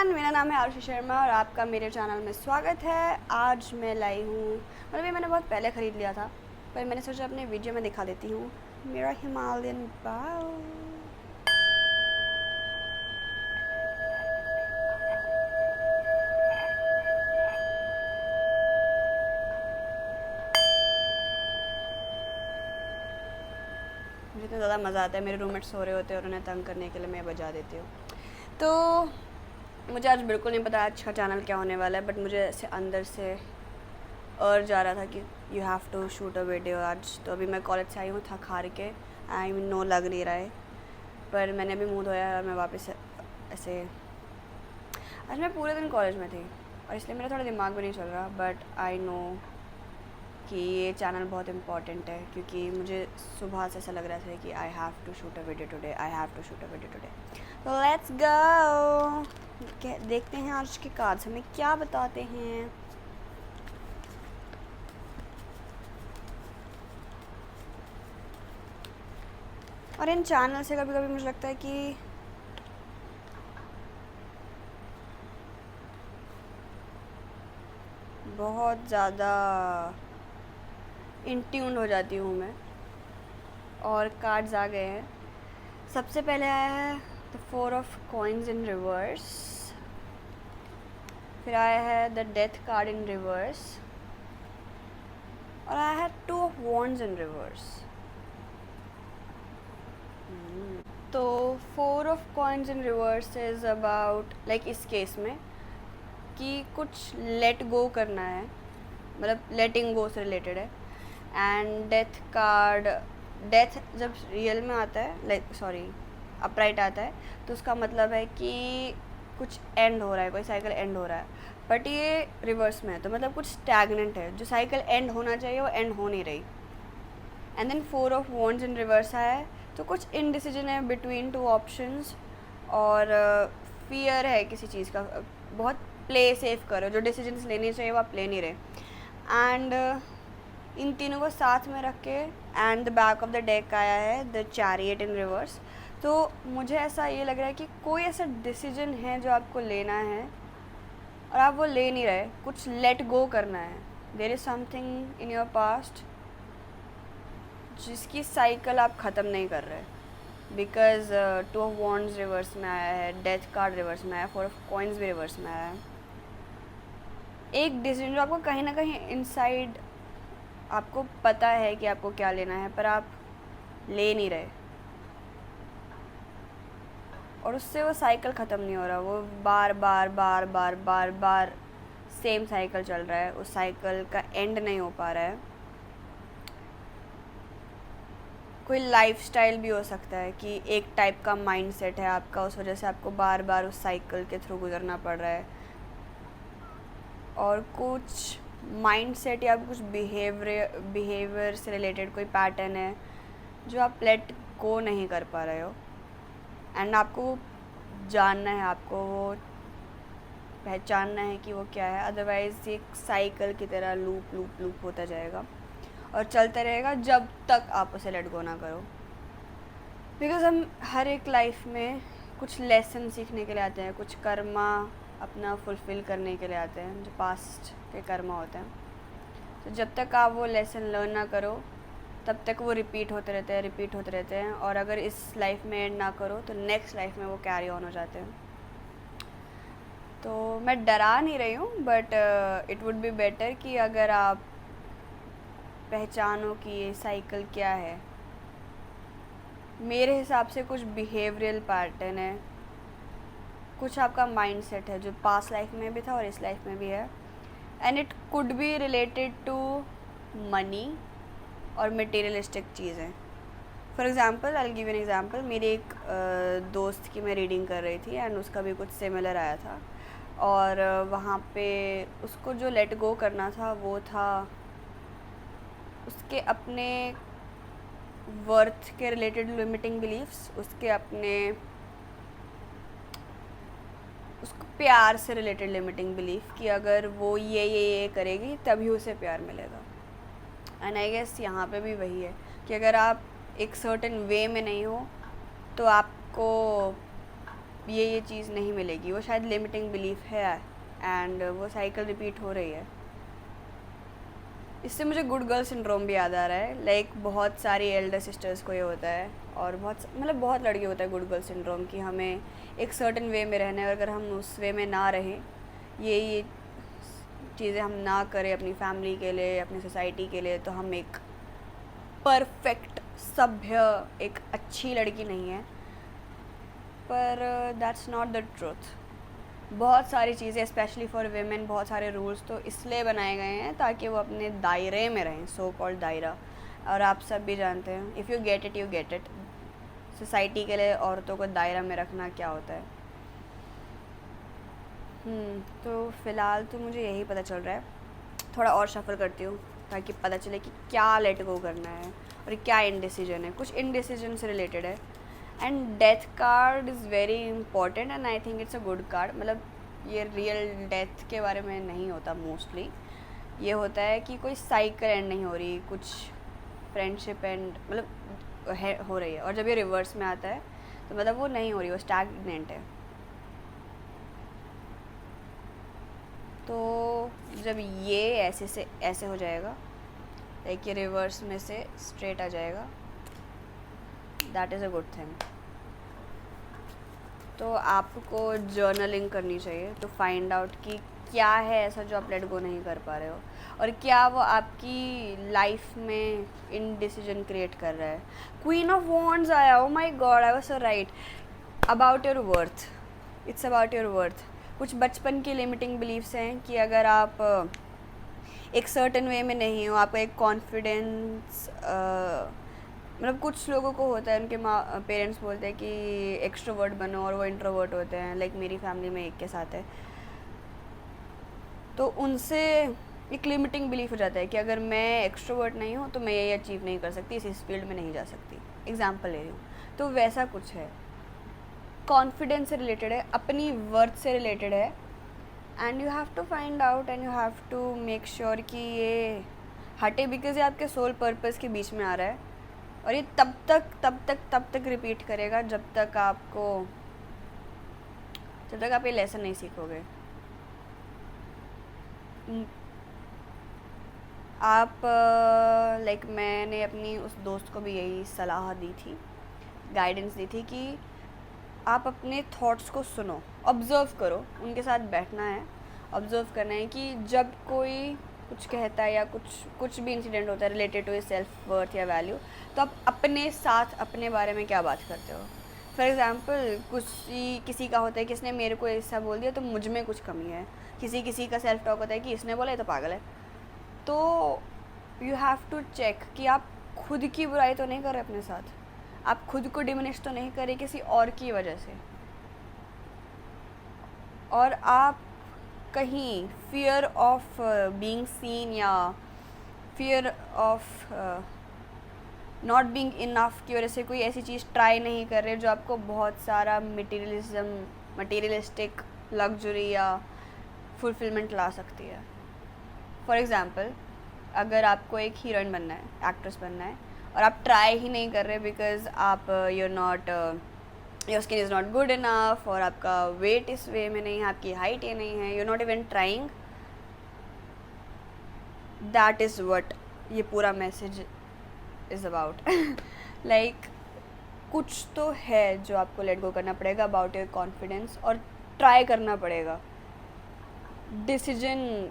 Everyone, मेरा नाम है आरुषि शर्मा और आपका मेरे चैनल में स्वागत है। आज मैं लाई हूँ, मतलब ये मैंने बहुत पहले ख़रीद लिया था, पर मैंने सोचा अपने वीडियो में दिखा देती हूँ मेरा हिमालयन बाउ। मुझे इतना ज़्यादा मज़ा आता है, मेरे रूममेट सो रहे होते हैं और उन्हें तंग करने के लिए मैं बजा देती हूँ। तो मुझे आज बिल्कुल नहीं पता आज का चैनल क्या होने वाला है, बट मुझे ऐसे अंदर से अर्ज आ रहा था कि you have to shoot a video आज। तो अभी मैं कॉलेज से आई हूँ थक हार के, आई मीन नो लग नहीं रहा है, पर मैंने अभी मुँह धोया और मैं वापस ऐसे आज मैं पूरे दिन कॉलेज में थी और इसलिए मेरा थोड़ा दिमाग भी नहीं चल रहा, बट आई नो कि ये चैनल बहुत इम्पॉर्टेंट है क्योंकि मुझे सुबह से ऐसा लग रहा था कि I have to shoot a video today, I have to shoot a video today. तो लेट्स गो, देखते हैं आज के कार्ड्स हमें क्या बताते हैं। और इन चैनल से कभी कभी मुझे लगता है कि बहुत ज़्यादा इंट्यून हो जाती हूँ मैं। और कार्ड्स आ गए हैं। सबसे पहले आया है the 4 of coins in reverse, फिर आया है the death card in reverse, और आया है 2 ऑफ वॉन्ड्स इन रिवर्स। तो 4 of coins in reverse is about like इस केस में कि कुछ लेट गो करना है, मतलब लेटिंग गो से रिलेटेड है। एंड डेथ कार्ड, डेथ जब रियल में आता है, लाइक सॉरी अपराइट आता है, तो उसका मतलब है कि कुछ एंड हो रहा है, कोई साइकिल एंड हो रहा है। बट ये रिवर्स में है तो मतलब कुछ स्टैगनेंट है, जो साइकिल एंड होना चाहिए वो एंड हो नहीं रही। And then 4 of wands in reverse है, तो कुछ इनडिसीजन है बिटवीन 2 ऑप्शंस, और फियर है किसी चीज़ का। बहुत प्ले सेफ करो, जो डिसीजंस लेने चाहिए वो आप ले नहीं रहे। एंड इन तीनों को साथ में रख के and the back of the deck आया है द चैरियट इन रिवर्स। तो मुझे ऐसा ये लग रहा है कि कोई ऐसा डिसीजन है जो आपको लेना है और आप वो ले नहीं रहे, कुछ लेट गो करना है। There is something in your past जिसकी साइकिल आप ख़त्म नहीं कर रहे, बिकॉज 2 ऑफ वॉन्ड्स रिवर्स में आया है, डेथ कार्ड रिवर्स में आया है, 4 ऑफ कॉइन्स भी रिवर्स में आया है। एक डिसीजन जो आपको कहीं ना कहीं इनसाइड आपको पता है कि आपको क्या लेना है, पर आप ले नहीं रहे, और उससे वो साइकिल ख़त्म नहीं हो रहा, वो बार बार बार बार बार बार सेम साइकिल चल रहा है, उस साइकिल का एंड नहीं हो पा रहा है। कोई लाइफस्टाइल भी हो सकता है कि एक टाइप का माइंडसेट है आपका, उस वजह से आपको बार बार उस साइकिल के थ्रू गुजरना पड़ रहा है। और कुछ माइंडसेट या कुछ बिहेवियर से रिलेटेड कोई पैटर्न है जो आप लेट गो नहीं कर पा रहे हो, एंड आपको जानना है, आपको वो पहचानना है कि वो क्या है। अदरवाइज़ एक साइकिल की तरह लूप लूप लूप होता जाएगा और चलता रहेगा जब तक आप उसे लेट गो ना करो। बिकॉज़ हम हर एक लाइफ में कुछ लेसन सीखने के लिए आते हैं, कुछ कर्मा अपना फुलफ़िल करने के लिए आते हैं, जो पास्ट के कर्मा होते हैं। तो जब तक आप वो लेसन लर्न ना करो तब तक वो रिपीट होते रहते हैं, और अगर इस लाइफ में एंड ना करो तो नेक्स्ट लाइफ में वो कैरी ऑन हो जाते हैं। तो मैं डरा नहीं रही हूँ, but it would be better कि अगर आप पहचानो कि ये साइकिल क्या है। मेरे हिसाब से कुछ बिहेवियरल पैटर्न है, कुछ आपका माइंडसेट है जो पास्ट लाइफ में भी था और इस लाइफ में भी है, and it could be related to money और मटेरियलिस्टिक चीज़ें। For example I will give an example. मेरी एक दोस्त की मैं रीडिंग कर रही थी एंड उसका भी कुछ सिमिलर आया था, और वहाँ पे उसको जो लेट गो करना था वो था उसके अपने वर्थ के रिलेटेड लिमिटिंग बिलीफ्स, उसके अपने उसको प्यार से रिलेटेड लिमिटिंग बिलीफ कि अगर वो ये करेगी तभी उसे प्यार मिलेगा। एंड आई गेस यहाँ पे भी वही है कि अगर आप एक सर्टेन वे में नहीं हो तो आपको ये चीज़ नहीं मिलेगी, वो शायद लिमिटिंग बिलीफ है एंड वो साइकिल रिपीट हो रही है। इससे मुझे गुड गर्ल सिंड्रोम भी याद आ रहा है। लाइक बहुत सारी एल्डर सिस्टर्स को ये होता है, और बहुत लड़के होता है गुड गर्ल सिंड्रोम कि हमें एक सर्टेन वे में रहना है, और अगर हम उस वे में ना रहें, ये चीज़ें हम ना करें अपनी फैमिली के लिए, अपनी सोसाइटी के लिए, तो हम एक परफेक्ट सभ्य एक अच्छी लड़की नहीं है। पर दैट्स नॉट द ट्रूथ। बहुत सारी चीज़ें स्पेशली फॉर वेमेन, बहुत सारे रूल्स तो इसलिए बनाए गए हैं ताकि वो अपने दायरे में रहें, सो कॉल्ड दायरा। और आप सब भी जानते हैं, if you get it you get it. Society के लिए औरतों को दायरा में रखना क्या होता है। तो फ़िलहाल तो मुझे यही पता चल रहा है। थोड़ा और शफल करती हूँ ताकि पता चले कि क्या लेट गो करना है और क्या इनडिसीजन है। कुछ इनडिसीजन से रिलेटेड है। And death card is very important and I think it's a good card. मतलब ये रियल डेथ के बारे में नहीं होता मोस्टली। ये होता है कि कोई साइकिल एंड नहीं हो रही, कुछ फ्रेंडशिप एंड मतलब हो रही है। और जब ये रिवर्स में आता है तो मतलब वो नहीं हो रही, वो स्टैग्नेंट है। तो जब ये ऐसे से ऐसे हो जाएगा, लाइक ये रिवर्स में से स्ट्रेट आ जाएगा, that is a good thing. तो आपको जर्नलिंग करनी चाहिए टू फाइंड आउट कि क्या है ऐसा जो आप लेट गो नहीं कर पा रहे हो, और क्या वो आपकी लाइफ में इनडिसीजन क्रिएट कर रहा है। क्वीन ऑफ वॉन्ड्स आया, oh my God, I was so right. About your worth, it's about your worth. कुछ बचपन की लिमिटिंग बिलीफ्स हैं कि अगर आप एक सर्टेन वे में नहीं हो, आपका एक कॉन्फिडेंस मतलब कुछ लोगों को होता है, उनके पेरेंट्स बोलते हैं कि एक्सट्रोवर्ट बनो, और वो इंट्रोवर्ट होते हैं। लाइक मेरी फैमिली में एक के साथ है, तो उनसे एक लिमिटिंग बिलीफ हो जाता है कि अगर मैं एक्सट्रोवर्ट नहीं हूँ तो मैं ये अचीव नहीं कर सकती, इस फील्ड में नहीं जा सकती। एग्जाम्पल ले रही हूँ। तो वैसा कुछ है, कॉन्फिडेंस से रिलेटेड है, अपनी वर्थ से रिलेटेड है। And you have to find out and you have to make sure कि ये हटे, बिकॉज ये आपके सोल पर्पस के बीच में आ रहा है। और ये तब तक रिपीट करेगा जब तक आप ये लेसन नहीं सीखोगे। आप लाइक मैंने अपनी उस दोस्त को भी यही सलाह दी थी, गाइडेंस दी थी कि आप अपने थॉट्स को सुनो, ऑब्ज़र्व करो। उनके साथ बैठना है, ऑब्ज़र्व करना है कि जब कोई कुछ कहता है या कुछ भी इंसिडेंट होता है रिलेटेड टू सेल्फ वर्थ या वैल्यू, तो आप अपने साथ अपने बारे में क्या बात करते हो। फॉर एग्ज़ाम्पल किसी का होता है कि इसने मेरे को ऐसा बोल दिया तो मुझ में कुछ कमी है। किसी का सेल्फ टॉक होता है कि इसने बोला ये तो पागल है। तो यू हैव टू चेक कि आप खुद की बुराई तो नहीं कर रहे अपने साथ, आप खुद को डिमिनिश तो नहीं करें किसी और की वजह से। और आप कहीं फियर ऑफ बीइंग सीन या fear of not being enough की वजह से कोई ऐसी चीज़ ट्राई नहीं कर रहे जो आपको बहुत सारा मटीरियलिस्टिक लग्जरी या फुलफिलमेंट ला सकती है। फॉर एग्ज़ाम्पल, अगर आपको एक हीरोइन बनना है, एक्ट्रेस बनना है, और आप ट्राई ही नहीं कर रहे बिकॉज आप your skin is not good enough, और आपका वेट इस वे में नहीं है, आपकी हाइट ये नहीं है, you not even trying, that is what ये पूरा मैसेज इज़ अबाउट। लाइक कुछ तो है जो आपको लेट गो करना पड़ेगा अबाउट योर कॉन्फिडेंस, और ट्राई करना पड़ेगा।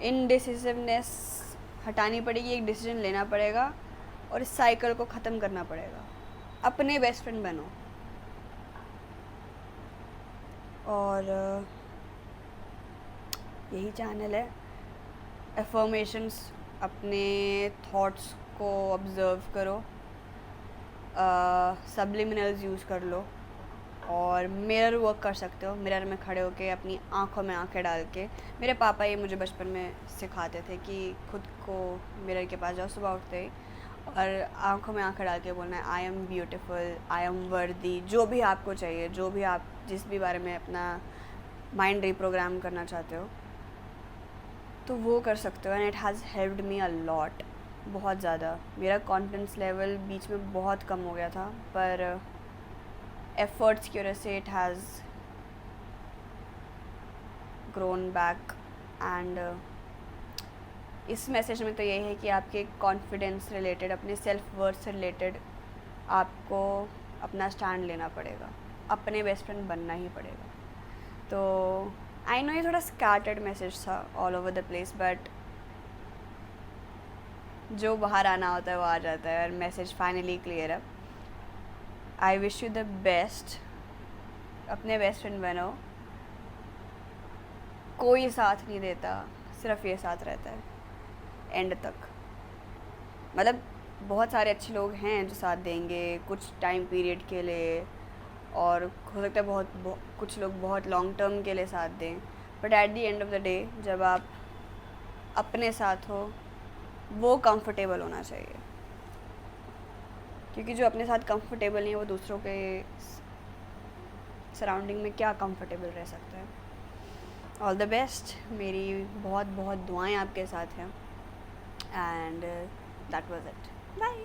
इनडिसिसिवनेस हटानी पड़ेगी, एक डिसीजन लेना पड़ेगा, और इस साइकिल को ख़त्म करना पड़ेगा। अपने बेस्ट फ्रेंड बनो। और यही चैनल है, एफर्मेशंस, अपने थॉट्स को ऑब्ज़र्व करो, सबलिमिनल्स यूज़ कर लो, और मिरर वर्क कर सकते हो। मिरर में खड़े होके अपनी आँखों में आँखें डाल के, मेरे पापा ये मुझे बचपन में सिखाते थे कि खुद को मिरर के पास जाओ सुबह उठते ही, और आँखों में आँखें डाल के बोलना है I am beautiful, I am वर्दी। जो भी आपको चाहिए, जो भी आप जिस भी बारे में अपना माइंड रिप्रोग्राम करना चाहते हो, तो वो कर सकते हो। And it has helped me a lot, बहुत ज़्यादा। मेरा कॉन्फिडेंस लेवल बीच में बहुत कम हो गया था, पर एफ़र्ट्स की वजह से it has grown back and इस मैसेज में तो ये है कि आपके कॉन्फिडेंस रिलेटेड, अपने सेल्फ वर्थ से रिलेटेड आपको अपना स्टैंड लेना पड़ेगा, अपने बेस्ट फ्रेंड बनना ही पड़ेगा. तो आई नो ये थोड़ा स्कैटर्ड मैसेज था all over the place, but जो बाहर आना होता है वो आ जाता है और मैसेज फाइनली क्लियर है. I wish you the best. अपने बेस्ट फ्रेंड बनो. कोई साथ नहीं देता, सिर्फ ये साथ रहता है एंड तक. मतलब बहुत सारे अच्छे लोग हैं जो साथ देंगे कुछ टाइम पीरियड के लिए, और हो सकता है कुछ लोग बहुत लॉन्ग टर्म के लिए साथ दें, but at the end of the day जब आप अपने साथ हो वो कंफर्टेबल होना चाहिए, क्योंकि जो अपने साथ कंफर्टेबल नहीं है वो दूसरों के सराउंडिंग में क्या कंफर्टेबल रह सकता है. All the best. मेरी बहुत बहुत दुआएं आपके साथ हैं. And that was it. Bye.